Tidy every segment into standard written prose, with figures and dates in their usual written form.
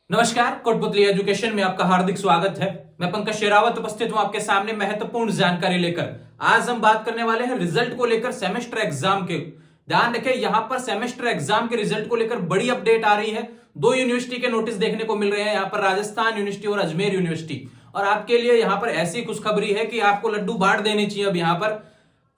नमस्कार, कोटपुतली एजुकेशन में आपका हार्दिक स्वागत है। मैं पंकज शेरावत उपस्थित हूं आपके सामने महत्वपूर्ण जानकारी लेकर। आज हम बात करने वाले हैं रिजल्ट को लेकर, सेमेस्टर एग्जाम के। ध्यान रखें, यहां पर सेमेस्टर एग्जाम के रिजल्ट को लेकर बड़ी अपडेट आ रही है। दो यूनिवर्सिटी के नोटिस देखने को मिल रहे हैं, यहां पर राजस्थान यूनिवर्सिटी और अजमेर यूनिवर्सिटी। और आपके लिए यहां पर ऐसी खुशखबरी है कि आपको लड्डू बांट देने चाहिए अब यहां पर।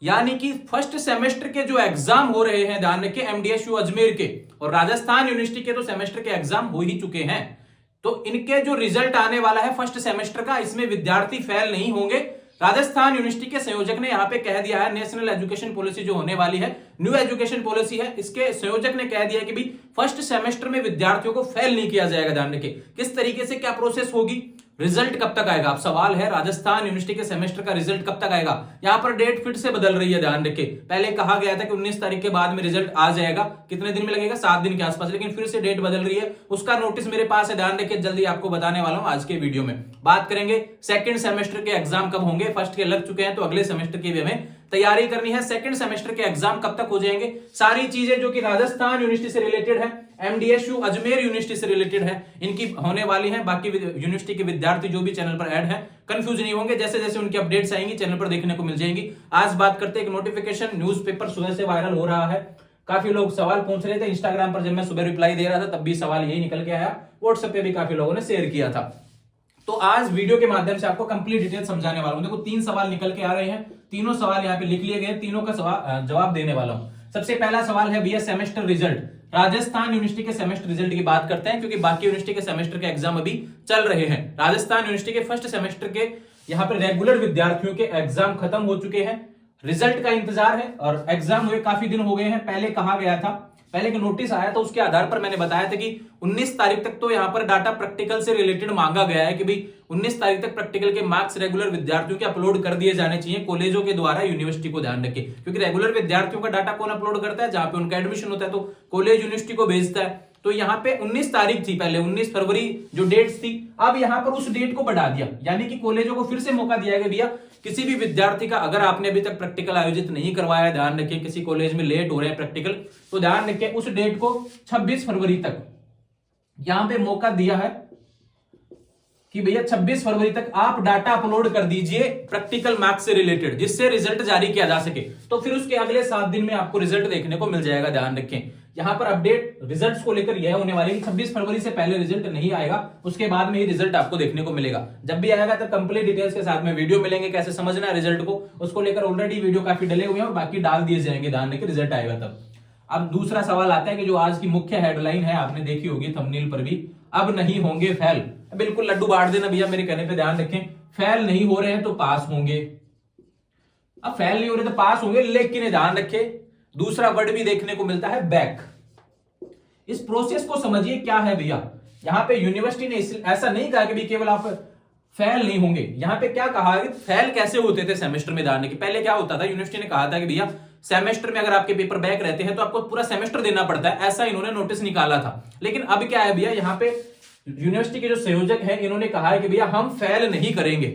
यानी कि फर्स्ट सेमेस्टर के जो एग्जाम हो रहे हैं, ध्यान रखें, एमडीएसयू अजमेर के और राजस्थान यूनिवर्सिटी के तो सेमेस्टर के एग्जाम हो ही चुके हैं। तो इनके जो रिजल्ट आने वाला है फर्स्ट सेमेस्टर का, इसमें विद्यार्थी फेल नहीं होंगे। राजस्थान यूनिवर्सिटी के संयोजक ने यहां पे कह दिया है, नेशनल एजुकेशन पॉलिसी जो होने वाली है, न्यू एजुकेशन पॉलिसी है, इसके संयोजक ने कह दिया कि भी फर्स्ट सेमेस्टर में विद्यार्थियों को फेल नहीं किया जाएगा। ध्यान रखें, किस तरीके से क्या प्रोसेस होगी, रिजल्ट कब तक आएगा। अब सवाल है, राजस्थान यूनिवर्सिटी के सेमेस्टर का रिजल्ट कब तक आएगा। यहां पर डेट फिर से बदल रही है, ध्यान रखें। पहले कहा गया था कि 19 तारीख के बाद में रिजल्ट आ जाएगा, कितने दिन में लगेगा, 7 दिन के आसपास, लेकिन फिर से डेट बदल रही है। उसका नोटिस मेरे पास है, ध्यान रखें, जल्दी आपको बताने वाला हूं आज के वीडियो में। बात करेंगे सेकंड सेमेस्टर के एग्जाम कब होंगे, फर्स्ट के लग चुके हैं तो अगले सेमेस्टर की भी हमें तैयारी करनी है। सेकंड सेमेस्टर के एग्जाम कब तक हो जाएंगे, सारी चीजें जो कि राजस्थान यूनिवर्सिटी से रिलेटेड है, एमडीएसयू अजमेर यूनिवर्सिटी से रिलेटेड है, इनकी होने वाली है। बाकी यूनिवर्सिटी के विद्यार्थी जो भी चैनल पर ऐड है कंफ्यूज नहीं होंगे, जैसे जैसे उनकी अपडेट्स आएंगी चैनल पर देखने को मिल जाएंगी। आज बात करते हैं एक नोटिफिकेशन, न्यूज़पेपर सुबह से वायरल हो रहा है। काफी लोग सवाल पूछ रहे थे इंस्टाग्राम पर, जब मैं सुबह रिप्लाई दे रहा था तब भी सवाल यही निकल के आया। व्हाट्सएप पे भी काफी लोगों ने शेयर किया था। तो आज वीडियो के माध्यम से आपको कंप्लीट डिटेल समझाने वाला हूं। देखो, 3 सवाल निकल के आ रहे हैं, तीनों सवाल यहाँ पे लिख लिए गए, तीनों का जवाब देने वाला हूं। सबसे पहला सवाल है भैया, सेमेस्टर रिजल्ट। राजस्थान यूनिवर्सिटी के सेमेस्टर रिजल्ट की बात करते हैं, क्योंकि बाकी यूनिवर्सिटी के सेमेस्टर के एग्जाम अभी चल रहे हैं। राजस्थान यूनिवर्सिटी के फर्स्ट सेमेस्टर के यहाँ पर रेगुलर विद्यार्थियों के एग्जाम खत्म हो चुके हैं, रिजल्ट का इंतजार है और एग्जाम हुए काफी दिन हो गए हैं। पहले कहा गया था, पहले का नोटिस आया था, उसके आधार पर मैंने बताया था कि 19 तारीख तक तो यहां पर डाटा प्रैक्टिकल से रिलेटेड मांगा गया है कि भाई 19 तारीख तक प्रैक्टिकल के मार्क्स रेगुलर विद्यार्थियों के अपलोड कर दिए जाने चाहिए कॉलेजों के द्वारा। यूनिवर्सिटी को ध्यान रखें, क्योंकि रेगुलर विद्यार्थियों का डाटा कौन अपलोड करता है, जहां पे उनका एडमिशन होता है तो कॉलेज यूनिवर्सिटी को भेजता है। तो यहाँ पे 19 तारीख थी, पहले 19 फरवरी जो डेट्स थी, अब यहाँ पर उस डेट को बढ़ा दिया। यानी कि कॉलेजों को फिर से मौका दिया गया, भैया किसी भी विद्यार्थी का अगर आपने अभी तक प्रैक्टिकल आयोजित नहीं करवाया है, ध्यान रखें, किसी कॉलेज में लेट हो रहे हैं प्रैक्टिकल, तो ध्यान रखें उस डेट को 26 फरवरी तक यहां पे मौका दिया है कि भैया 26 फरवरी तक आप डाटा अपलोड कर दीजिए प्रैक्टिकल मार्क्स से रिलेटेड, जिससे रिजल्ट जारी किया जा सके। तो फिर उसके अगले 7 दिन में आपको रिजल्ट देखने को मिल जाएगा। ध्यान रखें, यहां पर अपडेट रिजल्ट्स को लेकर यह होने वाली है कि 26 फरवरी से पहले रिजल्ट नहीं आएगा, उसके बाद में ही रिजल्ट आपको देखने को मिलेगा। जब भी आएगा तब कंप्लीट डिटेल्स के साथ में वीडियो मिलेंगे, कैसे समझना है रिजल्ट को, उसको लेकर ऑलरेडी वीडियो काफी डले हुए हैं और बाकी डाल दिए जाएंगे। ध्यान रखें, रिजल्ट आएगा तब। अब दूसरा सवाल आता है कि जो आज की मुख्य हेडलाइन है, आपने देखी होगी थंबनेल पर भी, अब नहीं होंगे फेल। बिल्कुल लड्डू बांट देना भैया मेरे कहने पे, ध्यान रखें, फेल नहीं हो रहे हैं तो पास होंगे। अब फेल नहीं हो रहे तो पास होंगे, लेकिन ध्यान रखें दूसरा वर्ड भी देखने को मिलता है, बैक। इस प्रोसेस को समझिए क्या है भैया। यहां पे यूनिवर्सिटी ने ऐसा नहीं कहा कि भी केवल आप फेल नहीं होंगे, यहां पे क्या कहा है, फेल कैसे होते थे सेमेस्टर में। दाने की पहले क्या होता था, यूनिवर्सिटी ने कहा था कि भैया सेमेस्टर में अगर आपके पेपर बैक रहते हैं तो आपको पूरा सेमेस्टर देना पड़ता है, ऐसा इन्होंने नोटिस निकाला था। लेकिन अब क्या है भैया, यहाँ पे यूनिवर्सिटी के जो संयोजक हैं इन्होंने कहा है कि भैया हम फेल नहीं करेंगे।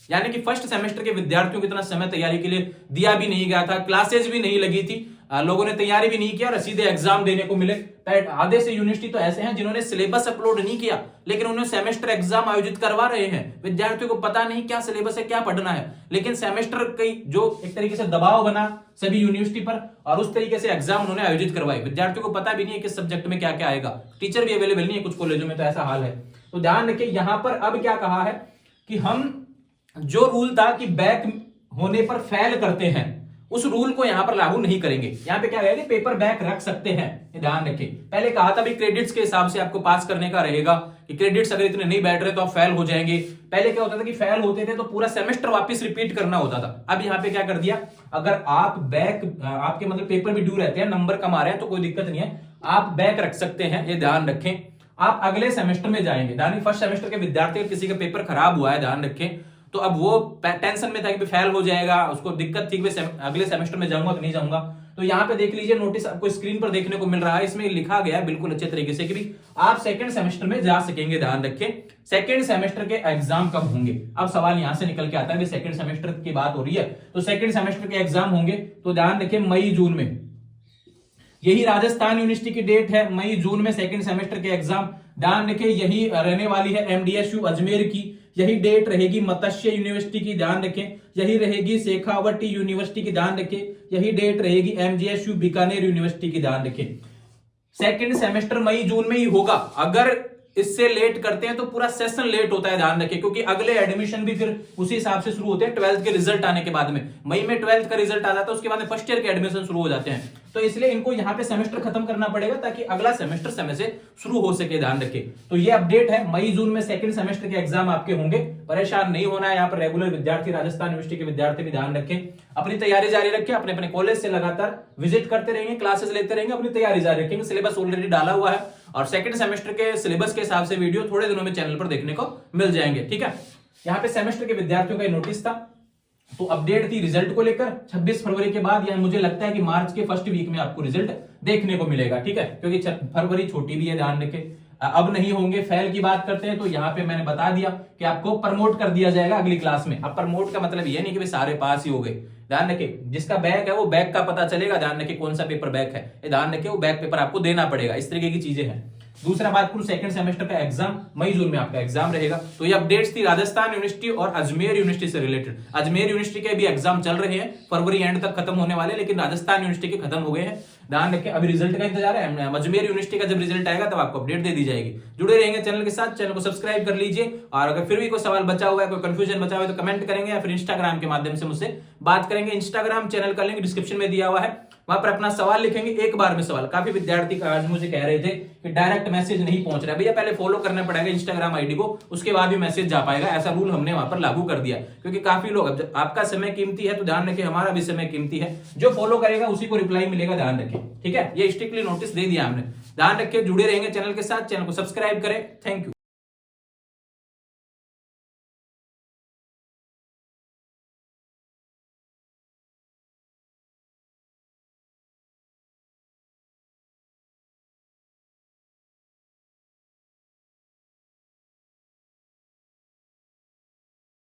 यानी कि फर्स्ट सेमेस्टर के विद्यार्थियों को इतना समय तैयारी के लिए दिया भी नहीं गया था, क्लासेज भी नहीं लगी थी, लोगों ने तैयारी भी नहीं किया और सीधे एग्जाम देने को मिले। आधे से यूनिवर्सिटी तो ऐसे हैं जिन्होंने सिलेबस अपलोड नहीं किया, लेकिन उन्होंने सेमेस्टर एग्जाम आयोजित करवा रहे हैं। विद्यार्थियों को पता नहीं क्या सिलेबस है, क्या पढ़ना है, लेकिन सेमेस्टर की जो एक तरीके से दबाव बना सभी यूनिवर्सिटी पर, और उस तरीके से एग्जाम उन्होंने आयोजित करवाए। विद्यार्थियों को पता भी नहीं है किस सब्जेक्ट में क्या क्या आएगा, टीचर भी अवेलेबल नहीं है, कुछ कॉलेजों में तो ऐसा हाल है। तो ध्यान रखिए, यहां पर अब क्या कहा है कि हम जो रूल था कि बैक होने पर फेल करते हैं, उस रूल को यहां पर लागू नहीं करेंगे। यहां पे क्या है, पेपर बैक रख सकते हैं, ध्यान रखें। पहले कहा था भी क्रेडिट्स के हिसाब से आपको पास करने का रहेगा, कि क्रेडिट्स अगर इतने नहीं बैठ रहे तो आप फेल हो जाएंगे। पहले क्या होता था कि फेल होते थे तो पूरा सेमेस्टर वापस रिपीट करना होता था। अब यहां पे क्या कर दिया, अगर आप बैक, आपके मतलब पेपर भी ड्यू रहते हैं, नंबर कम आ रहे हैं तो कोई दिक्कत नहीं है, आप बैक रख सकते हैं, ये ध्यान रखें। आप अगले सेमेस्टर में जाएंगे, यानी फर्स्ट सेमेस्टर के विद्यार्थी किसी का पेपर खराब हुआ है, ध्यान रखें, तो अब वो टेंशन में था कि फेल हो जाएगा, उसको दिक्कत थी कि अगले सेमेस्टर में जाऊंगा कि नहीं जाऊंगा। तो यहाँ पे देख लीजिए, नोटिस आपको स्क्रीन पर देखने को मिल रहा है, इसमें लिखा गया है बिल्कुल अच्छे तरीके से कि भी आप सेकंड सेमेस्टर में जा सकेंगे। ध्यान रखें, सेकंड सेमेस्टर के एग्जाम कब होंगे। अब सवाल यहां से निकल के आता है कि सेकंड सेमेस्टर की बात हो रही है तो सेकंड सेमेस्टर के एग्जाम होंगे, तो ध्यान रखें मई जून में। यही राजस्थान यूनिवर्सिटी की डेट है, मई जून में सेकंड सेमेस्टर के एग्जाम ध्यान रखें यही रहने वाली है एमडीएसयू अजमेर की, यही डेट रहेगी मत्स्य यूनिवर्सिटी की, ध्यान रखें यही रहेगी शेखावटी यूनिवर्सिटी की, ध्यान रखें यही डेट रहेगी एमजीएसयू बीकानेर यूनिवर्सिटी की, ध्यान रखें। सेकंड सेमेस्टर मई जून में ही होगा, अगर इससे लेट करते हैं तो पूरा सेशन लेट होता है, ध्यान रखिए, क्योंकि अगले एडमिशन भी फिर उसी हिसाब से शुरू होते हैं 12th के रिजल्ट आने के बाद में। मई में 12th का रिजल्ट आ जाता है, उसके बाद में फर्स्ट ईयर के एडमिशन शुरू हो जाते हैं, तो इसलिए इनको यहाँ पे सेमेस्टर खत्म करना पड़ेगा ताकि अगला सेमेस्टर समय से शुरू हो सके, ध्यान रखिए। तो ये अपडेट है, मई जून में सेकंड सेमेस्टर के एग्जाम आपके होंगे, परेशान नहीं होना है। यहाँ पर रेगुलर विद्यार्थी, राजस्थान यूनिवर्सिटी के विद्यार्थी भी ध्यान रखें, अपनी तैयारी जारी रखें, अपने अपने कॉलेज से लगातार विजिट करते रहेंगे, क्लासेस लेते रहेंगे, अपनी तैयारी जारी रखेंगे। सिलेबस ऑलरेडी डाला हुआ है और सेकंड सेमेस्टर के सिलेबस के हिसाब से वीडियो थोड़े दिनों में चैनल पर देखने को मिल जाएंगे, ठीक है। यहाँ पे सेमेस्टर के विद्यार्थियों का नोटिस था, तो अपडेट थी रिजल्ट को लेकर 26 फरवरी के बाद, या मुझे लगता है कि मार्च के फर्स्ट वीक में आपको रिजल्ट देखने को मिलेगा, ठीक है, क्योंकि फरवरी छोटी भी है, ध्यान रखें। अब नहीं होंगे। फेल की बात करते हैं तो यहाँ पे मैंने बता दिया कि आपको प्रमोट कर दिया जाएगा अगली क्लास में। अब प्रमोट का मतलब ये नहीं कि भाई सारे पास ही हो गए, ध्यान रखिए, जिसका बैक है वो बैक का पता चलेगा, ध्यान रखिए कौन सा पेपर बैक है, ध्यान रखिए वो बैक पेपर आपको देना पड़ेगा, इस तरीके की चीजें हैं। दूसरा बात करूं, सेकंड सेमेस्टर का एग्जाम मई जून में आपका एग्जाम रहेगा। तो ये अपडेट्स थी राजस्थान यूनिवर्सिटी और अजमेर यूनिवर्सिटी से रिलेटेड। अजमेर यूनिवर्सिटी के भी एग्जाम चल रहे हैं, फरवरी एंड तक खत्म होने वाले, लेकिन राजस्थान यूनिवर्सिटी के खत्म हो गए हैं, ध्यान रखें। अभी रिजल्ट का इंतजार है, अजमेर यूनिवर्सिटी का जब रिजल्ट आएगा तब आपको अपडेट दे दी जाएगी। जुड़े रहेंगे चैनल के साथ, चैनल को सब्सक्राइब कर लीजिए, और अगर फिर भी कोई सवाल बचा हुआ है, कोई कंफ्यूजन बचा हुआ है तो कमेंट करेंगे या फिर इंस्टाग्राम के माध्यम से मुझसे बात करेंगे। इंस्टाग्राम चैनल का लिंक डिस्क्रिप्शन में दिया हुआ है, वहां पर अपना सवाल लिखेंगे, एक बार में सवाल। काफी विद्यार्थी आज मुझे कह रहे थे कि डायरेक्ट मैसेज नहीं पहुंच रहा है, भैया पहले फॉलो करना पड़ेगा इंस्टाग्राम आईडी को, उसके बाद भी मैसेज जा पाएगा, ऐसा रूल हमने वहां पर लागू कर दिया, क्योंकि काफी लोग, आपका समय कीमती है तो ध्यान रखें, हमारा भी समय कीमती है, जो फॉलो करेगा उसी को रिप्लाई मिलेगा, ध्यान रखें, ठीक है। ये स्ट्रिक्टली नोटिस दे दिया हमने, ध्यान रखें। जुड़े रहेंगे चैनल के साथ, चैनल को सब्सक्राइब करें। Thank you.